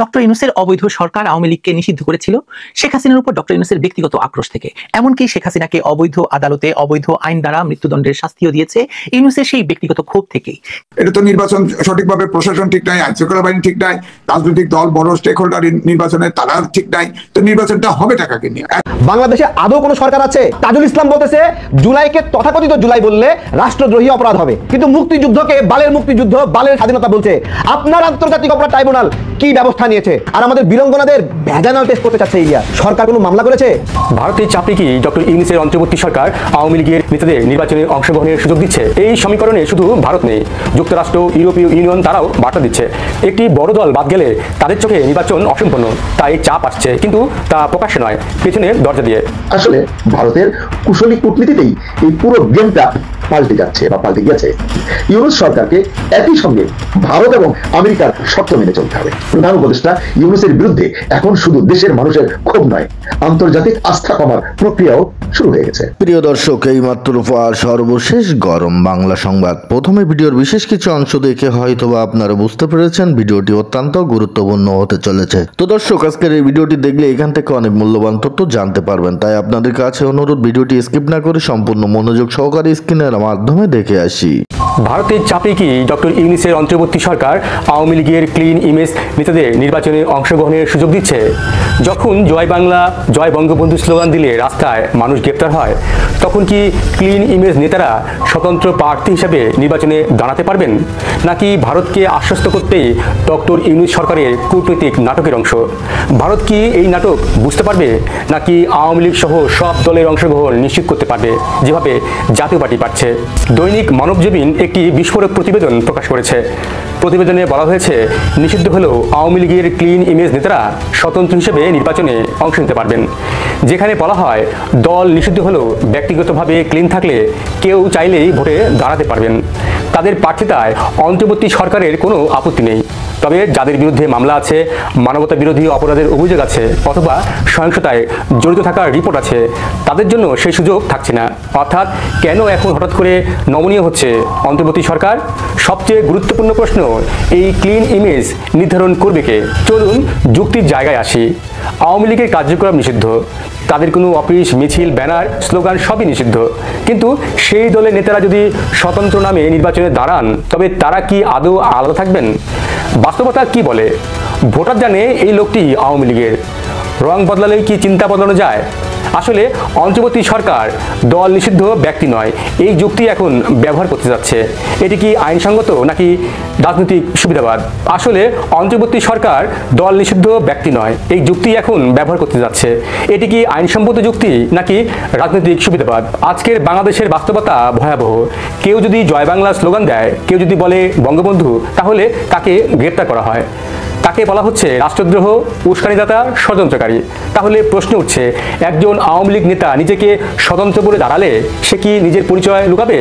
Doctor ইউনূসের অবৈধ সরকার আওয়ামী লীগকে নিষিদ্ধ করেছিল শেখ হাসিনার উপর ডক্টর ইউনূসের ব্যক্তিগত আক্রোশ থেকে। এমনকি শেখ হাসিনাকে অবৈধ আদালতে অবৈধ আইন দ্বারা মৃত্যুদণ্ডের শাস্তিও দিয়েছে ইউনূসের সেই ব্যক্তিগত ক্ষোভ থেকেই। এটা তো নির্বাচন সঠিকভাবে প্রশাসন ঠিক নাই, আইন শৃঙ্খলা বাহিনী ঠিক নাই, রাজনৈতিক দল বড় স্টেক হোল্ডার নির্বাচনে তারা ঠিক নাই, তো নির্বাচনটা হবে টাকাকে নিয়ে। বাংলাদেশে আদৌ কোনো সরকার আছে? তাজুল ইসলাম বলতেছে জুলাইকে তথাকথিত জুলাই বললে রাষ্ট্রদ্রোহী অপরাধ হবে, কিন্তু মুক্তিযুদ্ধকে বালের মুক্তিযুদ্ধ, বালের স্বাধীনতা বলছে। আপনার আন্তর্জাতিক অপরাধ ট্রাইব্যুনাল কি ব্যবস্থা নিয়েছে? আর আমাদের বীরাঙ্গনাদের ভেজানাল টেস্ট করতে চাচ্ছে ইন্ডিয়া। সরকার কোনো মামলা করেছে? ভারতের চাপে কি ডক্টর ইউনূসের অন্তর্বর্তী সরকার আওয়ামী লীগের নেতাদের নির্বাচনে অংশগ্রহণের সুযোগ দিচ্ছে? এই সমীকরণে শুধু ভারত নেই, যুক্তরাষ্ট্র, ইউরোপীয় ইউনিয়ন তারাও বার্তা দিচ্ছে। একটি বড় দল বাদ গেলে তাদের চোখে নির্বাচন অসম্পূর্ণ, তাই চাপ আসছে, কিন্তু তা প্রকাশ্যে নয়, পেছনে দরজা দিয়ে। আসলে ভারতের কুশলী কূটনীতিতেই এই পুরো গেমটা পাল্টে যাচ্ছে বা পাল্টে গেছে। ইউনূস সরকারকে একই সঙ্গে ভারত এবং আমেরিকার শর্ত মেনে চলতে হবে। প্রধান উপদেষ্টা ইউনূসের বিরুদ্ধে এখন শুধু দেশের মানুষের ক্ষোভ নয়, আন্তর্জাতিক আস্থা কমার প্রক্রিয়াও শুরু হয়ে গেছে। প্রিয় দর্শক, এই মাত্র সর্বশেষ গরম বাংলা সংবাদ। প্রথমে ভিডিওর বিশেষ কিছু অংশ দেখে হয়তোবা আপনারা বুঝতে পেরেছেন ভিডিওটি অত্যন্ত গুরুত্বপূর্ণ হতে চলেছে। তো দর্শক, আজকের এই ভিডিওটি দেখলে এখান থেকে অনেক মূল্যবান তথ্য জানতে পারবেন, তাই আপনাদের কাছে অনুরোধ ভিডিওটি স্কিপ না করে সম্পূর্ণ মনোযোগ সহকারে স্ক্রিনের মাধ্যমে দেখে আসি। ভারতের চাপে কি ডক্টর ইউনূসের অন্তর্বর্তী সরকার আওয়ামী লীগের ক্লিন ইমেজ নেতাদের নির্বাচনে অংশগ্রহণের সুযোগ দিচ্ছে? যখন জয় বাংলা, জয় বঙ্গবন্ধু স্লোগান দিলে রাস্তায় মানুষ গ্রেপ্তার হয়, তখন কি ক্লিন ইমেজ নেতারা স্বতন্ত্র প্রার্থী হিসেবে নির্বাচনে দাঁড়াতে পারবেন? নাকি ভারতকে আশ্বস্ত করতেই ডক্টর ইউনূস সরকারের কূটনৈতিক নাটকের অংশ? ভারত কি এই নাটক বুঝতে পারবে, নাকি আওয়ামী লীগ সহ সব দলের অংশগ্রহণ নিশ্চিত করতে পারবে, যেভাবে জাতীয় পার্টি পাচ্ছে? দৈনিক মানবজীবন একটি বিস্ফোরক প্রতিবেদন প্রকাশ করেছে। প্রতিবেদনে বলা হয়েছে, নিষিদ্ধ হলেও আওয়ামী লীগের ক্লিন ইমেজ নেতারা স্বতন্ত্র হিসেবে নির্বাচনে অংশ নিতে পারবেন। যেখানে বলা হয়, দল নিষিদ্ধ হলেও ব্যক্তিগতভাবে ক্লিন থাকলে কেউ চাইলেই ভোটে দাঁড়াতে পারবেন। তাদের প্রার্থিতায় অন্তর্বর্তী সরকারের কোনো আপত্তি নেই। তবে যাদের বিরুদ্ধে মামলা আছে, মানবতা বিরোধী অপরাধের অভিযোগ আছে, অথবা সহিংসতায় জড়িত থাকার রিপোর্ট আছে, তাদের জন্য সেই সুযোগ থাকছে না। অর্থাৎ কেন এখন হঠাৎ করে নমনীয় হচ্ছে অন্তর্বর্তী সরকার? সবচেয়ে গুরুত্বপূর্ণ প্রশ্ন, এই ক্লিন ইমেজ নির্ধারণ করবে কে? চলুন যুক্তির জায়গায় আসি। আওয়ামী লীগের কার্যক্রম নিষিদ্ধ, তাদের কোনো অফিস, মিছিল, ব্যানার, স্লোগান সবই নিষিদ্ধ, কিন্তু সেই দলের নেতারা যদি স্বতন্ত্র নামে নির্বাচনে দাঁড়ান, তবে তারা কি আদৌ আলাদা থাকবেন? বাস্তবতা কি বলে? ভোটার জানে এই লোকটি আওয়ামী লীগের। রং বদলালেই কি চিন্তা বদলানো যায়? আসলে অন্তর্বর্তী সরকার দল নিষিদ্ধ, ব্যক্তি নয়, এই যুক্তি এখন ব্যবহার করতে যাচ্ছে। এটি কি আইনসঙ্গত নাকি রাজনৈতিক সুবিধাবাদ? আসলে অন্তর্বর্তী সরকার দল নিষিদ্ধ, ব্যক্তি নয়, এই যুক্তি এখন ব্যবহার করতে যাচ্ছে। এটি কি আইনসম্মত যুক্তি নাকি রাজনৈতিক সুবিধাবাদ? আজকের বাংলাদেশের বাস্তবতা ভয়াবহ। কেউ যদি জয় বাংলা স্লোগান দেয়, কেউ যদি বলে বঙ্গবন্ধু, তাহলে তাকে গ্রেপ্তার করা হয়। তাকে বলা হচ্ছে রাষ্ট্রদ্রোহ, উস্কানিদাতা, ষড়যন্ত্রকারী। তাহলে প্রশ্ন উঠছে, একজন আওয়ামী লীগ নেতা নিজেকে স্বতন্ত্র বলে দাঁড়ালে সে কি নিজের পরিচয় লুকাবে?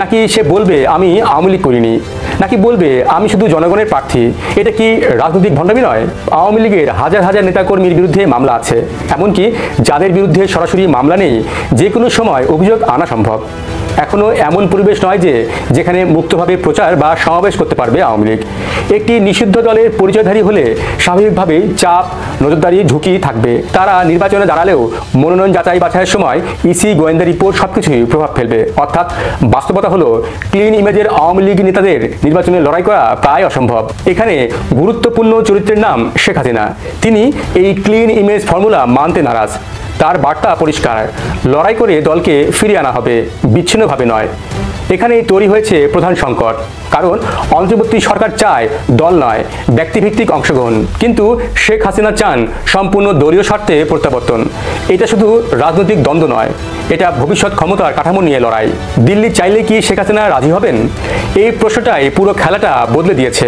নাকি সে বলবে আমি আওয়ামী লীগ করিনি? নাকি বলবে আমি শুধু জনগণের প্রার্থী? এটা কি রাজনৈতিক ভণ্ডামি নয়? আওয়ামী লীগের হাজার হাজার নেতাকর্মীর বিরুদ্ধে মামলা আছে, এমনকি যাদের বিরুদ্ধে সরাসরি মামলা নেই, যে কোনো সময় অভিযোগ আনা সম্ভব। এখনো এমন পরিবেশ নয় যেখানে মুক্তভাবে প্রচার বা সমাবেশ করতে পারবে আওয়ামী লীগ। একটি নিষিদ্ধ দলের পরিচয়ধারী হলে স্বাভাবিকভাবেই চাপ, নজরদারি, ঝুঁকি থাকবে। তারা নির্বাচনে দাঁড়ালেও মনোনয়ন যাচাই বাছাইয়ের সময় ইসি, গোয়েন্দা রিপোর্ট সবকিছুই প্রভাব ফেলবে। অর্থাৎ বাস্তবতা হলো, ক্লিন ইমেজের আওয়ামী লীগ নেতাদের নির্বাচনে লড়াই করা প্রায় অসম্ভব। এখানে গুরুত্বপূর্ণ চরিত্রের নাম শেখ হাসিনা। তিনি এই ক্লিন ইমেজ ফর্মুলা মানতে নারাজ। তার বার্তা পরিষ্কার, লড়াই করে দলকে ফিরিয়ে আনা হবে, বিচ্ছিন্নভাবে নয়। এখানেই তৈরি হয়েছে প্রধান সংকট, কারণ অন্তর্বর্তী সরকার চায় দল নয়, ব্যক্তিভিত্তিক অংশগ্রহণ, কিন্তু শেখ হাসিনা চান সম্পূর্ণ দলীয় স্বার্থে প্রত্যাবর্তন। এটা শুধু রাজনৈতিক দ্বন্দ্ব নয়, এটা ভবিষ্যৎ ক্ষমতার কাঠামো নিয়ে লড়াই। দিল্লি চাইলে কি শেখ হাসিনা রাজি হবেন? এই প্রশ্নটাই পুরো খেলাটা বদলে দিয়েছে।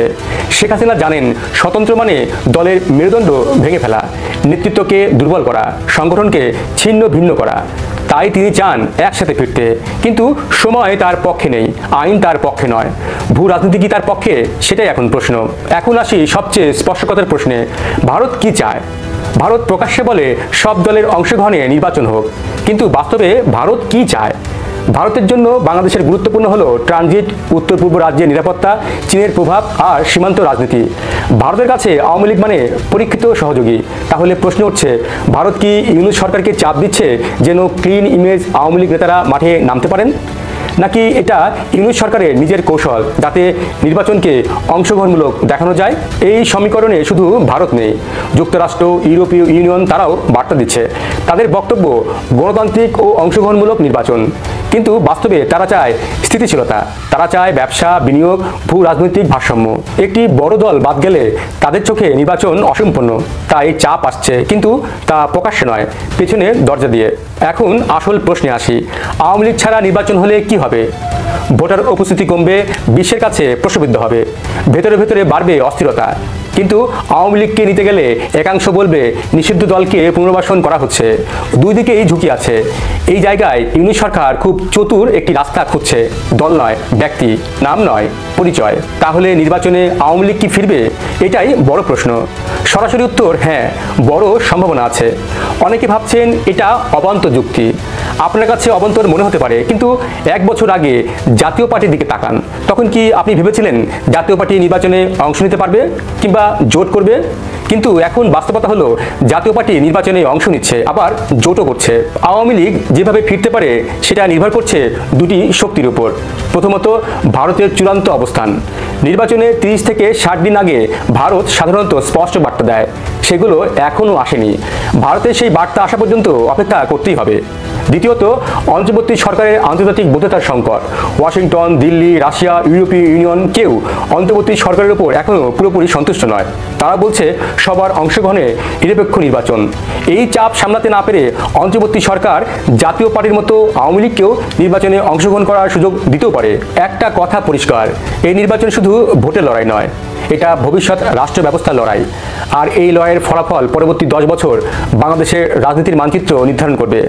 শেখ হাসিনা জানেন, স্বতন্ত্র মানে দলের মেরুদণ্ড ভেঙে ফেলা, নেতৃত্বকে দুর্বল করা, সংগঠনকে ছিন্ন ভিন্ন করা। তাই তিনি চান একসাথে ফিরতে, কিন্তু সময় তার পক্ষে নেই, আইন তার পক্ষে নয়। ভূ রাজনীতি কি তার পক্ষে? সেটাই এখন প্রশ্ন। এখন আসি সবচেয়ে স্পর্শকাতর প্রশ্নে, ভারত কি চায়? ভারত প্রকাশ্যে বলে সব দলের অংশগ্রহণে নির্বাচন হোক, কিন্তু বাস্তবে ভারত কি চায়? ভারতের জন্য বাংলাদেশের গুরুত্বপূর্ণ হলো ট্রানজিট, উত্তর পূর্ব রাজ্যের নিরাপত্তা, চীনের প্রভাব আর সীমান্ত রাজনীতি। ভারতের কাছে আওয়ামী লীগ মানে পরীক্ষিত সহযোগী। তাহলে প্রশ্ন উঠছে, ভারত কি ইউনূস সরকারকে চাপ দিচ্ছে যেন ক্লিন ইমেজ আওয়ামী লীগ নেতারা মাঠে নামতে পারেন, নাকি এটা ইউনূস সরকারের নিজের কৌশল যাতে নির্বাচনকে অংশগ্রহণমূলক দেখানো যায়? এই সমীকরণে শুধু ভারত নেই, যুক্তরাষ্ট্র, ইউরোপীয় ইউনিয়ন তারাও বার্তা দিচ্ছে। তাদের বক্তব্য গণতান্ত্রিক ও অংশগ্রহণমূলক নির্বাচন, কিন্তু বাস্তবে তারা চায় স্থিতিশীলতা, তারা চায় ব্যবসা, বিনিয়োগ, ভূ রাজনৈতিক ভারসাম্য। একটি বড় দল বাদ গেলে তাদের চোখে নির্বাচন অসম্পূর্ণ। তাই চাপ আসছে, কিন্তু তা প্রকাশ্যে নয়, পেছনে দরজা দিয়ে। এখন আসল প্রশ্নে আসি, আওয়ামী লীগ ছাড়া নির্বাচন হলে কি হবে? ভোটার উপস্থিতি কমবে, বিশ্বের কাছে প্রশ্নবিদ্ধ হবে, ভেতরে ভেতরে বাড়বে অস্থিরতা। কিন্তু আওয়ামী লীগকে নিতে গেলে একাংশ বলবে নিষিদ্ধ দলকে পুনর্বাসন করা হচ্ছে। দুই দিকেই ঝুঁকি আছে। এই জায়গায় ইউনূস সরকার খুব চতুর একটি রাস্তা খুঁজছে, দল নয়, ব্যক্তি, নাম নয়, পরিচয়। তাহলে নির্বাচনে আওয়ামী লীগ কি ফিরবে? এটাই বড় প্রশ্ন। সরাসরি উত্তর হ্যাঁ, বড় সম্ভাবনা আছে। অনেকে ভাবছেন এটা অবান্তর যুক্তি। আপনার কাছে অবান্তর মনে হতে পারে, কিন্তু 1 বছর আগে জাতীয় পার্টির দিকে তাকান। তখন কি আপনি ভেবেছিলেন জাতীয় পার্টি নির্বাচনে অংশ নিতে পারবে কিংবা জোট করবে? কিন্তু এখন বাস্তবতা হলো জাতীয় পার্টি নির্বাচনে অংশ নিচ্ছে, আবার জোটও করছে। আওয়ামী লীগ যেভাবে ফিরতে পারে সেটা নির্ভর করছে দুটি শক্তির উপর। প্রথমত, ভারতের চূড়ান্ত অবস্থান। নির্বাচনে 30 থেকে 60 দিন আগে ভারত সাধারণত স্পষ্ট বার্তা দেয়, সেগুলো এখনও আসেনি। ভারতের সেই বার্তা আসা পর্যন্ত অপেক্ষা করতেই হবে। দ্বিতীয়ত, অন্তর্বর্তী সরকারের আন্তর্জাতিক বৈধতার সংকট। ওয়াশিংটন, দিল্লি, রাশিয়া, ইউরোপীয় ইউনিয়ন কেউ অন্তর্বর্তী সরকারের উপর এখনও পুরোপুরি সন্তুষ্ট নয়। তারা বলছে সবার অংশগ্রহণে নিরপেক্ষ নির্বাচন। এই চাপ সামলাতে না পেরে অন্তর্বর্তী সরকার জাতীয় পার্টির মতো আওয়ামী লীগকেও নির্বাচনে অংশগ্রহণ করার সুযোগ দিতেও পারে। একটা কথা পরিষ্কার, এই নির্বাচন শুধু ভোটের লড়াই নয়, এটা ভবিষ্যৎ রাষ্ট্র ব্যবস্থার লড়াই। আর এই লড়াইয়ের ফলাফল পরবর্তী 10 বছর বাংলাদেশের রাজনীতির মানচিত্র নির্ধারণ করবে।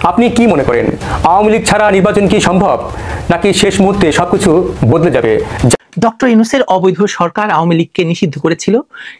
আপনি কি মনে করেন, আওয়ামী লীগ ছাড়া নির্বাচন কি সম্ভব, নাকি শেষ মুহূর্তে সবকিছু বদলে যাবে? ডক্টর ইউনূসের অবৈধ সরকার আওয়ামী লীগকে নিষিদ্ধ করেছিল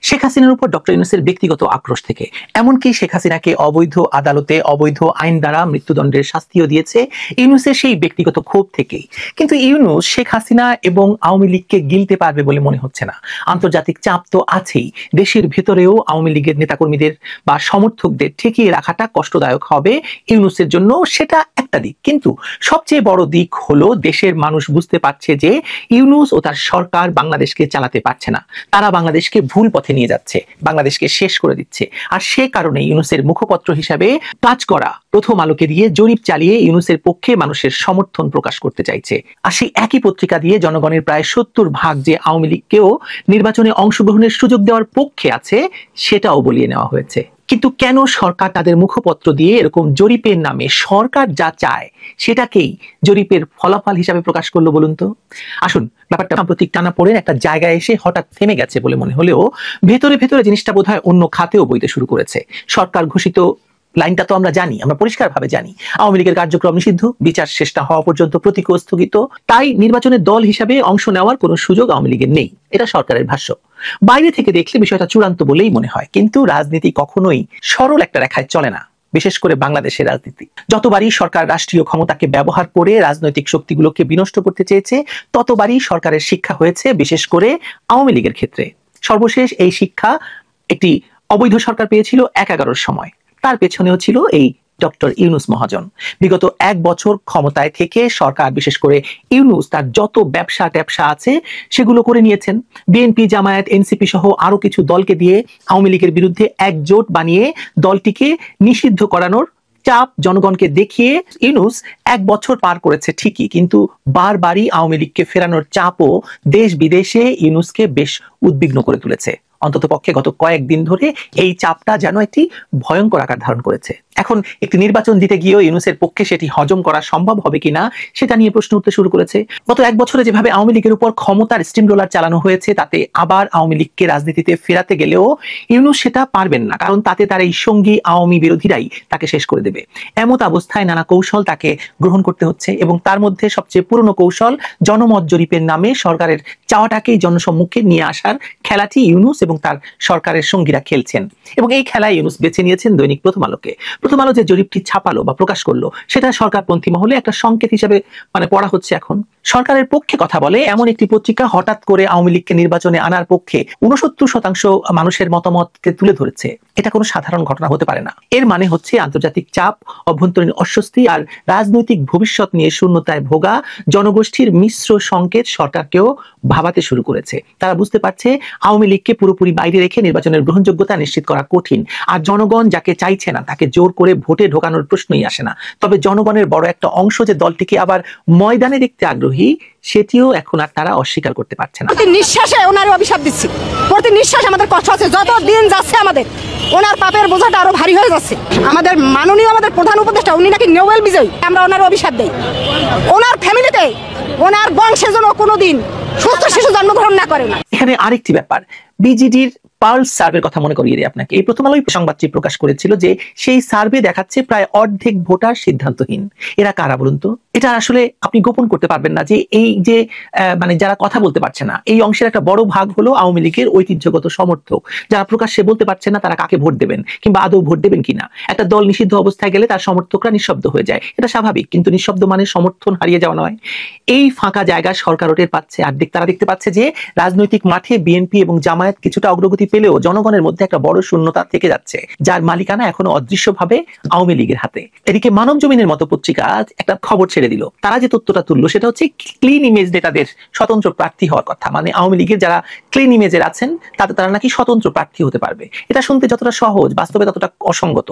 শেখ হাসিনার উপর ডক্টর ইউনূসের ব্যক্তিগত আক্রোশ থেকে। এমনকি শেখ হাসিনাকে অবৈধ আদালতে অবৈধ আইন দ্বারা মৃত্যুদণ্ডের শাস্তিও দিয়েছে ইউনূসের সেই ব্যক্তিগত ক্ষোভ থেকেই। কিন্তু ইউনূস শেখ হাসিনা এবং আওয়ামী লীগকে গিলতে পারবে বলে মনে হচ্ছে না। আন্তর্জাতিক চাপ তো আছেই, দেশের ভেতরেও আওয়ামী লীগের নেতাকর্মীদের বা সমর্থকদের ঠেকিয়ে রাখাটা কষ্টদায়ক হবে ইউনূসের জন্য, সেটা একটা দিক। কিন্তু সবচেয়ে বড় দিক হলো দেশের মানুষ বুঝতে পারছে যে ইউনূস ও তার সরকার বাংলাদেশকে চালাতে পারছে না, তারা বাংলাদেশকে ভুল পথে নিয়ে যাচ্ছে, বাংলাদেশকে শেষ করে দিচ্ছে। আর সে কারণে ইউনূসের মুখপত্র হিসাবে কাজ করা প্রথম আলোকে দিয়ে জরিপ চালিয়ে ইউনূসের পক্ষে মানুষের সমর্থন প্রকাশ করতে চাইছে। আর সেই একই পত্রিকা দিয়ে জনগণের প্রায় 70% যে আওয়ামী লীগকেও নির্বাচনে অংশগ্রহণের সুযোগ দেওয়ার পক্ষে আছে সেটাও বলিয়ে নেওয়া হয়েছে। কিন্তু কেন সরকার তাদের মুখপত্র দিয়ে এরকম জরিপের নামে সরকার যা চায় সেটাকেই জরিপের ফলাফল হিসাবে প্রকাশ করলো বলুন তো? আসুন, ব্যাপারটা সাম্প্রতিক টানা পড়ে একটা জায়গায় এসে হঠাৎ থেমে গেছে বলে মনে হলেও ভেতরে ভেতরে জিনিসটা বোধহয় অন্য খাতেও বইতে শুরু করেছে। সরকার ঘোষিত লাইনটা তো আমরা জানি, আমরা পরিষ্কারভাবে জানি, আওয়ামী লীগের কার্যক্রম নিষিদ্ধ, বিচার শেষ না হওয়া পর্যন্ত প্রতীক স্থগিত, তাই নির্বাচনের দল হিসাবে অংশ নেওয়ার কোনো সুযোগ আওয়ামী লীগের নেই। এটা সরকারের ভাষ্য। বাইরে থেকে দেখলে বিষয়টা চূড়ান্ত বলেই মনে হয়, কিন্তু রাজনীতি কখনোই সরল একটা রেখায় চলে না, বিশেষ করে বাংলাদেশের রাজনীতি। যতবারই সরকার রাষ্ট্রীয় ক্ষমতাকে ব্যবহার করে রাজনৈতিক শক্তিগুলোকে বিনষ্ট করতে চেয়েছে, ততবারই সরকারের শিক্ষা হয়েছে, বিশেষ করে আওয়ামী লীগের ক্ষেত্রে। সর্বশেষ এই শিক্ষা একটি অবৈধ সরকার পেয়েছিল 11-11 সময়। তার পেছনেও ছিল এই ডক্টর ইউনূস মহাজন। বিগত 1 বছর ক্ষমতায় থেকে সরকার, বিশেষ করে ইউনূস, তার যত ব্যবসা ট্যাবসা আছে সেগুলো করে নিয়েছেন। বিএনপি, জামায়াত, এনসিপি সহ আরো কিছু দলকে দিয়ে আওয়ামী লীগের বিরুদ্ধে একজোট বানিয়ে দলটিকে নিষিদ্ধ করানোর চাপ জনগণকে দেখিয়ে ইউনূস 1 বছর পার করেছে ঠিকই, কিন্তু বারবারই আওয়ামী লীগকে ফেরানোর চাপও দেশ বিদেশে ইউনূসকে বেশ উদ্বিগ্ন করে তুলেছে। অন্তত পক্ষে গত কয়েকদিন ধরে এই চাপটা যেন একটি ভয়ঙ্কর আকার ধারণ করেছে। এখন একটি নির্বাচন দিতে গিয়েও ইউনূসের পক্ষে সেটি হজম করা সম্ভব হবে কিনা সেটা নিয়ে প্রশ্ন উঠতে শুরু করেছে। গত 1 বছরে যেভাবে আওয়ামী লীগের উপর ক্ষমতার স্টিম রোলার চালানো হয়েছে, তাতে আবার আওয়ামী লীগকে রাজনীতিতে ফেরাতে গেলেও ইউনূস সেটা পারবেন না, কারণ তাতে তার এই সঙ্গী আওয়ামী বিরোধীরাই তাকে শেষ করে দেবে। এমত অবস্থায় নানা কৌশল তাকে গ্রহণ করতে হচ্ছে, এবং তার মধ্যে সবচেয়ে পুরনো কৌশল জনমত জরিপের নামে সরকারের চাওয়াটাকেই জনসম্মুখে নিয়ে আসার খেলাটি ইউনূস এবং তার সরকারের সঙ্গীরা খেলছেন। এবং এই খেলায় ইউনূস বেছে নিয়েছেন দৈনিক প্রথম আলোকে। প্রথম আলো যে জরিপটি ছাপালো বা প্রকাশ করলো সেটা সরকারপন্থী মহলে একটা সংকেত হিসেবে পড়া হচ্ছে। এখন সরকারের পক্ষে কথা বলে এমন একটি পত্রিকা হঠাৎ করে আওয়ামী লীগকে নির্বাচনে আনার পক্ষে 69% মানুষের মতামতকে তুলে ধরেছে। এটা কোনো সাধারণ ঘটনা হতে পারে না। এর মানে হচ্ছে আন্তর্জাতিক চাপ, অভ্যন্তরীণ অস্বস্তি আর রাজনৈতিক ভবিষ্যৎ নিয়ে শূন্যতায় ভোগা জনগোষ্ঠীর মিশ্র সংকেত সরকারকেও ভাবাতে শুরু করেছে। তারা বুঝতে পারছে আওয়ামী লীগকে পুরোপুরি বাইরে রেখে নির্বাচনের গ্রহণযোগ্যতা নিশ্চিত করা কঠিন, আর জনগণ যাকে চাইছে না তাকে জোর করে ভোটে ঢোকানোর প্রশ্নই আসে না। তবে জনগণের বড় একটা অংশ যে দলটিকে আবার ময়দানে দেখতে আগ্রহী সেটিও এখন আর তারা অস্বীকার করতে পারছে না। প্রতি নিঃশ্বাসে ওনার অভিশাপ দিচ্ছি, প্রতি নিঃশ্বাসে আমাদের কষ্ট আছে। যত দিন যাচ্ছে আমাদের ওনার পাপের বোঝাটা আরো ভারী হয়ে যাচ্ছে। আমাদের মাননীয় আমাদের প্রধান উপদেষ্টা উনি নাকি নোবেল বিজয়ী, আমরা ওনার অভিশাপ দেই ওনার ফ্যামিলিতে ওনার বংশের জন্য কোনোদিন সুস্থ শিশু জন্মগ্রহণ না করে না। এখানে আরেকটি ব্যাপার, বিজিডির পার্লস সার্ভের কথা মনে করিয়ে দিই আপনাকে। এই প্রথম আলোই সংবাদটি প্রকাশ করেছিল যে সেই সার্ভে দেখাচ্ছে প্রায় অর্ধেক ভোটার সিদ্ধান্তহীন। এরা কারা বলুন তো? এটা আসলে আপনি গোপন করতে পারবেন না যে এই যে যারা কথা বলতে পারছে না এই অংশের একটা বড় ভাগ হলো আওয়ামী লীগের ঐতিহ্যগত সমর্থক, যারা প্রকাশ্যে বলতে পারছে না তারা কাকে ভোট দেবেন কিংবা আদৌ ভোট দেবেন কিনা। একটা দল নিষিদ্ধ অবস্থায় গেলে তার সমর্থকরা নিঃশব্দ হয়ে যায়, এটা স্বাভাবিক, কিন্তু নিঃশব্দ মানে সমর্থন হারিয়ে যাওয়া নয়। এই ফাঁকা জায়গা সরকার টের পাচ্ছে, আর তারা দেখতে পাচ্ছে যে রাজনৈতিক মাঠে বিএনপি এবং জামায়াত কিছুটা অগ্রগতি পেলেও জনগণের মধ্যে একটা বড় শূন্যতা থেকে যাচ্ছে, যার মালিকানা এখনো অদৃশ্যভাবে আওয়ামী লীগের হাতে। এদিকে মানব জমিনের মতো পত্রিকা একটা খবর ছেড়ে দিল। তারা যে তথ্যটা তুললো সেটা হচ্ছে ক্লিন ইমেজ নেতাদের স্বতন্ত্র প্রার্থী হওয়ার কথা। মানে আওয়ামী লীগের যারা ক্লিন ইমেজের আছেন তারা নাকি স্বতন্ত্র প্রার্থী হতে পারবে। এটা শুনতে যতটা সহজ, বাস্তবে ততটা অসঙ্গত।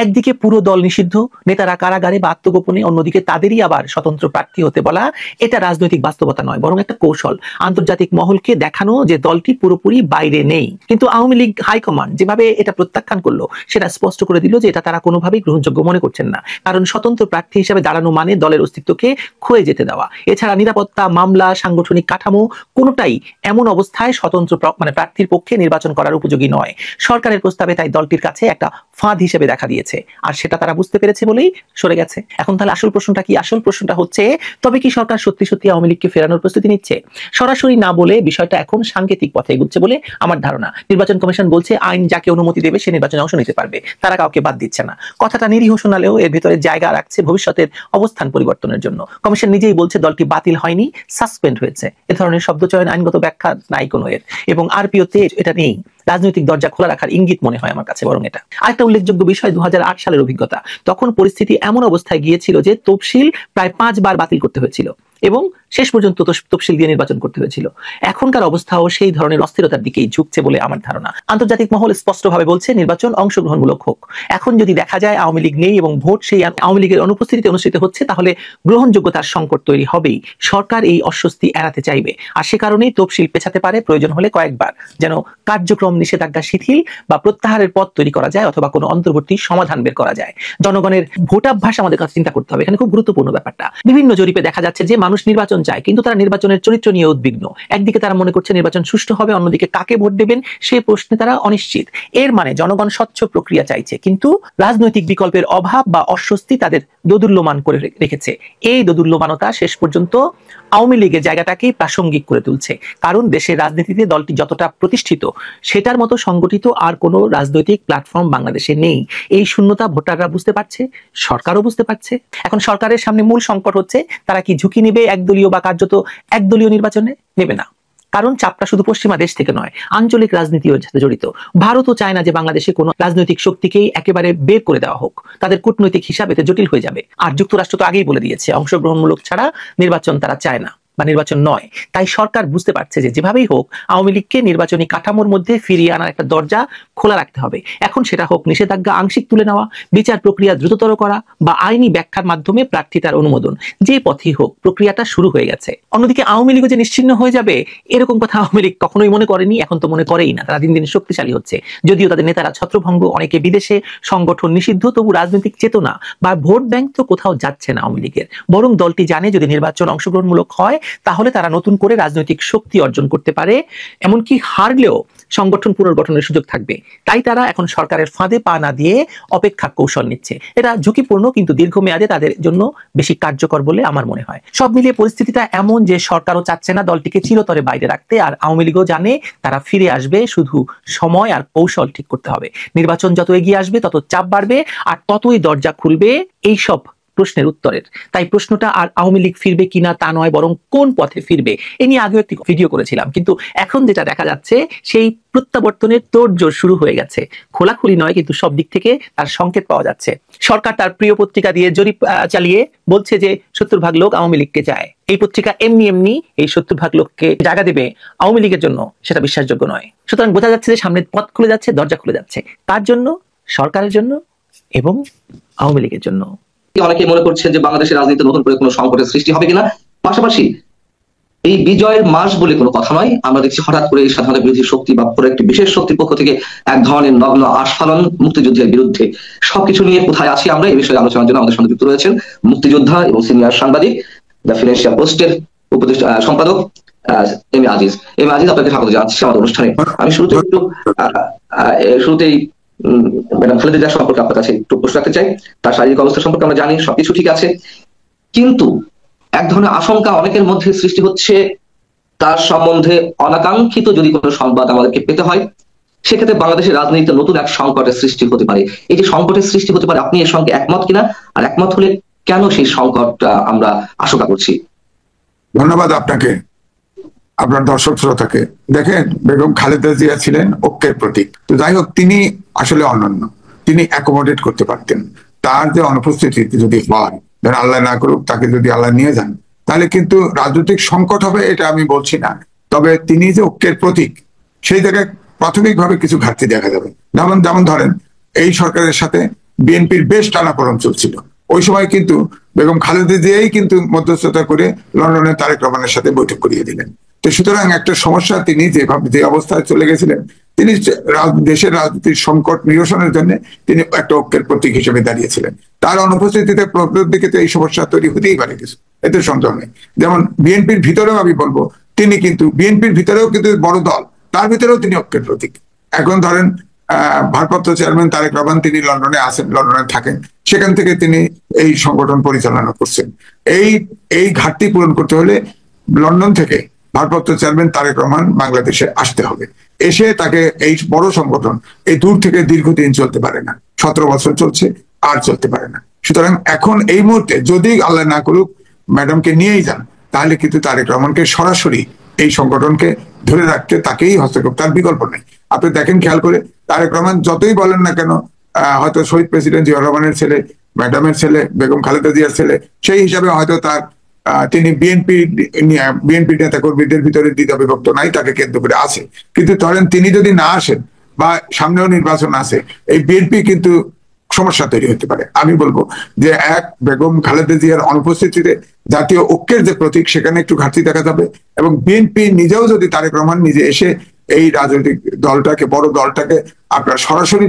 একদিকে পুরো দল নিষিদ্ধ, নেতারা কারাগারে বা আত্মগোপনে, অন্যদিকে তাদেরই আবার স্বতন্ত্র প্রার্থী হতে বলা, এটা রাজনৈতিক বাস্তবতা নয়, বরং একটা কৌশল আন্তর্জাতিক মহলকে দেখানো যে দলটি পুরোপুরি বাইরে নেই। কিন্তু আওয়ামী লীগ হাইকমান্ড যেভাবে এটা প্রত্যাখ্যান করলো সেটা স্পষ্ট করে দিল যে এটা তারা কোনোভাবেই গ্রহণযোগ্য মনে করছেন না। কারণ স্বতন্ত্র প্রার্থী হিসেবে দাঁড়ানো মানে দলের অস্তিত্বকে ক্ষয়ে যেতে দেওয়া। এছাড়া নিরাপত্তা, মামলা, সাংগঠনিক কাঠামো কোনোটাই এমন অবস্থায় স্বতন্ত্র প্রার্থীর পক্ষে নির্বাচন করার উপযোগী নয়। সরকারের প্রস্তাবে তাই দলটির কাছে একটা ফাঁদ হিসেবে দেখা দিয়েছে, আর সেটা তারা বুঝতে পেরেছে বলেই সরে গেছে। এখন তাহলে আসল প্রশ্নটা কি? আসল প্রশ্নটা হচ্ছে তবে কি সরকার সত্যি সত্যি আওয়ামী লীগকে ফেরানোর প্রস্তুতি নিচ্ছে? সরাসরি না বলে বিষয়টা এখন সাংকেতিক পথে এগুচ্ছে বলে আমার ধারণা। নির্বাচন কমিশন বলছে আইন যাকে অনুমতি দেবে সে নির্বাচনে অংশ নিতে পারবে, তারা কাউকে বাদ দিচ্ছে না। কথাটা নিরীহ শোনালেও এর ভিতরে জায়গা রাখছে ভবিষ্যতের অবস্থান পরিবর্তনের জন্য। কমিশন নিজেই বলছে দলটি বাতিল হয়নি, সাসপেন্ড হয়েছে। এ ধরনের শব্দ চয়ন আইনগত ব্যাখ্যা নাই কোনো এর, এবং আরপিওতে এটা নেই। রাজনৈতিক দরজা খোলা রাখার ইঙ্গিত মনে হয় আমার কাছে বরং এটা। আরেকটা উল্লেখযোগ্য বিষয় 2008 সালের অভিজ্ঞতা। তখন পরিস্থিতি এমন অবস্থায় গিয়েছিল যে তফসিল প্রায় 5 বার বাতিল করতে হয়েছিল এবং শেষ পর্যন্ত তফসিল দিয়ে নির্বাচন করতে হয়েছিল। এখনকার অবস্থাও সেই ধরনের অস্থিরতার দিকেই ঝুঁকছে বলে আমার ধারণা। আন্তর্জাতিক মহল স্পষ্টভাবে বলছে নির্বাচন অংশগ্রহণমূলক হোক। এখন যদি দেখা যায় আওয়ামী লীগ নেই এবং ভোট সেই আওয়ামী লীগের অনুপস্থিতিতে অনুষ্ঠিত হচ্ছে, তাহলে গ্রহণযোগ্যতার সংকট তৈরি হবেই। সরকার এই অস্বস্তি এড়াতে চাইবে, আর সে কারণেই তফসিল পেছাতে পারে, প্রয়োজন হলে কয়েকবার, যেন কার্যক্রম নিষেধাজ্ঞা শিথিল বা প্রত্যাহারের পথ তৈরি করা যায় অথবা কোনো অন্তর্বর্তী সমাধান বের করা যায়। জনগণের ভোটাভ্যাস আমাদের কাছে চিন্তা করতে হবে, এখানে খুব গুরুত্বপূর্ণ ব্যাপারটা। বিভিন্ন জরিপে দেখা যাচ্ছে যে মানুষ নির্বাচন চায়, কিন্তু তারা নির্বাচনের চরিত্র নিয়ে উদ্বিগ্ন। একদিকে তারা মনে করছে নির্বাচন সুষ্ঠু হবে, অন্যদিকে কাকে ভোট দেবেন সেই প্রশ্নে তারা অনিশ্চিত। এর মানে জনগণ স্বচ্ছ প্রক্রিয়া চাইছে, কিন্তু রাজনৈতিক বিকল্পের অভাব বা অস্বস্তি তাদের দোদুল্যমান করে রেখেছে। এই দোদুল্যমানতা শেষ পর্যন্ত আওয়ামী লীগের জায়গাটাকেই প্রাসঙ্গিক করে তুলছে। কারণ দেশের রাজনীতিতে দলটি যতটা প্রতিষ্ঠিত সেটার মতো সংগঠিত আর কোনো রাজনৈতিক প্ল্যাটফর্ম বাংলাদেশে নেই। এই শূন্যতা ভোটাররা বুঝতে পারছে, সরকারও বুঝতে পারছে। এখন সরকারের সামনে মূল সংকট হচ্ছে তারা কি ঝুঁকি নেবে একদলীয় বা কার্যত একদলীয় নির্বাচনে? নেবে না, কারণ চাপটা শুধু পশ্চিমা দেশ থেকে নয়, আঞ্চলিক রাজনীতিও সাথে জড়িত। ভারতও চায় না যে বাংলাদেশে কোনো রাজনৈতিক শক্তিকেই একেবারে বের করে দেওয়া হোক, তাদের কূটনৈতিক হিসাব এতে জটিল হয়ে যাবে। আর যুক্তরাষ্ট্র তো আগেই বলে দিয়েছে অংশগ্রহণমূলক ছাড়া নির্বাচন তারা চায় না বা নির্বাচন নয়। তাই সরকার বুঝতে পারছে যে যেভাবেই হোক আওয়ামী লীগকে নির্বাচনী কাঠামোর মধ্যে ফিরিয়ে আনার একটা দরজা খোলা রাখতে হবে। এখন সেটা হোক নিষেধাজ্ঞা আংশিক তুলে নেওয়া, বিচার প্রক্রিয়া দ্রুততর করা বা আইনি ব্যাখ্যার মাধ্যমে প্রার্থিতার অনুমোদন, যে পথেই হোক প্রক্রিয়াটা শুরু হয়ে গেছে। অন্যদিকে আওয়ামী লীগও যে নিশ্চিহ্ন হয়ে যাবে এরকম কথা আওয়ামী লীগ কখনোই মনে করেনি, এখন তো মনে করেই না। তারা দিন দিন শক্তিশালী হচ্ছে। যদিও তাদের নেতারা ছত্রভঙ্গ, অনেকে বিদেশে, সংগঠন নিষিদ্ধ, তবু রাজনৈতিক চেতনা বা ভোট ব্যাংক তো কোথাও যাচ্ছে না আওয়ামী লীগের। বরং দলটি জানে যদি নির্বাচন অংশগ্রহণমূলক হয় তাহলে তারা নতুন করে রাজনৈতিক শক্তি অর্জন করতে পারে, এমনকি হারলেও সংগঠন পুনর্গঠনের সুযোগ থাকবে। তাই তারা এখন সরকারের ফাঁদে পা না দিয়ে অপেক্ষা কৌশল নিচ্ছে। এটা ঝুঁকিপূর্ণ, কিন্তু দীর্ঘমেয়াদে তাদের জন্য বেশি কার্যকর বলে আমার মনে হয়। সব মিলিয়ে পরিস্থিতিটা এমন যে সরকারও চাচ্ছে না দলটিকে চিরতরে বাইরে রাখতে, আর আওয়ামী লীগও জানে তারা ফিরে আসবে, শুধু সময় আর কৌশল ঠিক করতে হবে। নির্বাচন যত এগিয়ে আসবে তত চাপ বাড়বে, আর ততই দরজা খুলবে এইসব প্রশ্নের উত্তরের। তাই প্রশ্নটা আর আওয়ামী লীগ ফিরবে কিনা তা নয়, বরং কোন পথে ফিরবে এ নিয়ে আগেও একটি ভিডিও করেছিলাম। কিন্তু এখন যেটা দেখা যাচ্ছে, সেই প্রত্যাবর্তনের তোড়জোড় শুরু হয়ে গেছে। খোলাখুলি নয়, কিন্তু সব দিক থেকে তার সংকেত পাওয়া যাচ্ছে। সরকার তার প্রিয় পত্রিকা দিয়ে জরিপ চালিয়ে বলছে যে 70% লোক আওয়ামী লীগকে চায়। এই পত্রিকা এমনি এই 70% লোককে জায়গা দেবে আওয়ামী লীগের জন্য, সেটা বিশ্বাসযোগ্য নয়। সুতরাং বোঝা যাচ্ছে যে সামনে পথ খুলে যাচ্ছে, দরজা খুলে যাচ্ছে। কার জন্য? সরকারের জন্য এবং আওয়ামী লীগের জন্য। অনেকে মনে করছেন যে বাংলাদেশের রাজনীতিতে নতুন করে কোনো সংকটের সৃষ্টি হবে কিনা। পাশাপাশি এই বিজয়ের মাস বলে কোনো কথা নয়। আমরা দেখছি হঠাৎ করে এই স্বাধীনতা বিরোধী শক্তি বা পুরো একটি বিশেষ শক্তির পক্ষ থেকে এক ধরনের নগ্ন আস্ফালন মুক্তিযুদ্ধের বিরুদ্ধে। সবকিছু নিয়ে কোথায় আছি আমরা, এই বিষয়ে আলোচনার জন্য আমাদের সঙ্গে যুক্ত রয়েছেন মুক্তিযোদ্ধা এবং সিনিয়র সাংবাদিক, দ্য ফিনান্সিয়াল পোস্টের সম্পাদক এম এ আজিজ। আপনাকে স্বাগত জানাচ্ছি আমাদের অনুষ্ঠানে। আমি শুরুতেই ম্যাডাম খালেদা জিয়া সম্পর্কে আপনার কাছে একটু প্রশ্ন রাখতে চাই। তার শারীরিক অবস্থা সম্পর্কে আমরা জানি, সবকিছু ঠিক আছে, কিন্তু এক ধরনের আশঙ্কা অনেকের মধ্যে সৃষ্টি হচ্ছে, তার সম্বন্ধে অনাকাঙ্ক্ষিত যদি কোনো সংবাদ আমাদেরকে পেতে হয়, সেক্ষেত্রে বাংলাদেশের রাজনীতিতে নতুন এক সংকটের সৃষ্টি হতে পারে। এই যে সংকটের সৃষ্টি হতে পারে, আপনি এর সঙ্গে একমত কিনা, আর একমত হলে কেন সেই সংকটটা আমরা আশঙ্কা করছি? ধন্যবাদ আপনাকে, আপনার দর্শক শ্রোতাকে। দেখেন, বেগম খালেদা জিয়া ছিলেন ঐক্যের প্রতীক। তো যাই হোক, তিনি আসলে অনন্য, তিনি অ্যাকোমোডেট করতে পারতেন। তার যে অনুপস্থিতি যদি হয়, ধরেন আল্লাহ না করুক তাকে যদি আল্লাহ নিয়ে যান, তাহলে কিন্তু রাজনৈতিক সংকট হবে, এটা আমি বলছি না। তবে তিনি যে ঐক্যের প্রতীক, সেই জায়গায় প্রাথমিকভাবে কিছু ঘাটতি দেখা যাবে। যেমন ধরেন, এই সরকারের সাথে বিএনপির বেশ টানাপোড়েন চলছিল। ওই সময় কিন্তু বেগম খালেদা জিয়াই কিন্তু মধ্যস্থতা করে লন্ডনে তারেক রহমানের সাথে বৈঠক করিয়ে দিলেন। তো সুতরাং একটা সমস্যা, তিনি যে অবস্থায় চলে গেছিলেন, তিনি দেশের রাজনীতির সংকট নিরসনের জন্য তিনি একটা ঐক্যের প্রতীক হিসেবে দাঁড়িয়েছিলেন। তার অনুপস্থিতিতে দিকে তো এই সমস্যা তৈরি হতেই পারে কিছু, এতে সন্দেহ নেই। যেমন বিএনপির ভিতরেও আমি বলবো, তিনি কিন্তু বিএনপির ভিতরেও কিন্তু বড় দল, তার ভিতরেও তিনি ঐক্যের প্রতীক। এখন ধরেন ভারপ্রাপ্ত চেয়ারম্যান তারেক রহমান, তিনি লন্ডনে আছেন, লন্ডনে থাকেন, সেখান থেকে তিনি এই সংগঠন পরিচালনা করছেন। এই ঘাটতি পূরণ করতে হলে লন্ডন থেকে ভারপ্রাপ্ত চেয়ারম্যান তারেক রহমান বাংলাদেশে আসতে হবে। এসে তাকে এই বড় সংগঠন এই দূর থেকে দীর্ঘদিন চলতে পারে না, 17 বছর চলছে, আর চলতে পারে না। সুতরাং এখন এই মুহূর্তে যদি আল্লাহ না করুক ম্যাডামকে নিয়েই যান, তাহলে কিন্তু তারেক রহমানকে সরাসরি এই সংগঠনকে ধরে রাখতে তাকেই হস্তক্ষেপ, তার বিকল্প নেই। আপনি দেখেন, খেয়াল করে, তারেক রহমান যতই বলেন না কেন, হয়তো শহীদ প্রেসিডেন্ট জিয়াউর রহমানের ছেলে, ম্যাডামের ছেলে, বেগম খালেদা জিয়ার ছেলে, সেই হিসাবে হয়তো তিনি বিএনপি নেতা কর্মীদের ভিতরে দ্বিধা বিভক্ত নাই, তাকে কেন্দ্র করে আছে। কিন্তু ধরেন তিনি যদি না আসেন বা সামনেও নির্বাচন আছে, এই বিএনপি কিন্তু সমস্যা তৈরি হতে পারে। আমি বলবো যে বেগম খালেদা জিয়ার অনুপস্থিতিতে জাতীয় ঐক্যের যে প্রতীক, সেখানে একটু ঘাটতি দেখা যাবে। এবং বিএনপি নিজেও যদি তারেক রহমান নিজে এসে এই রাজনৈতিক দলটাকে, বড় দলটাকে আপনার সরাসরি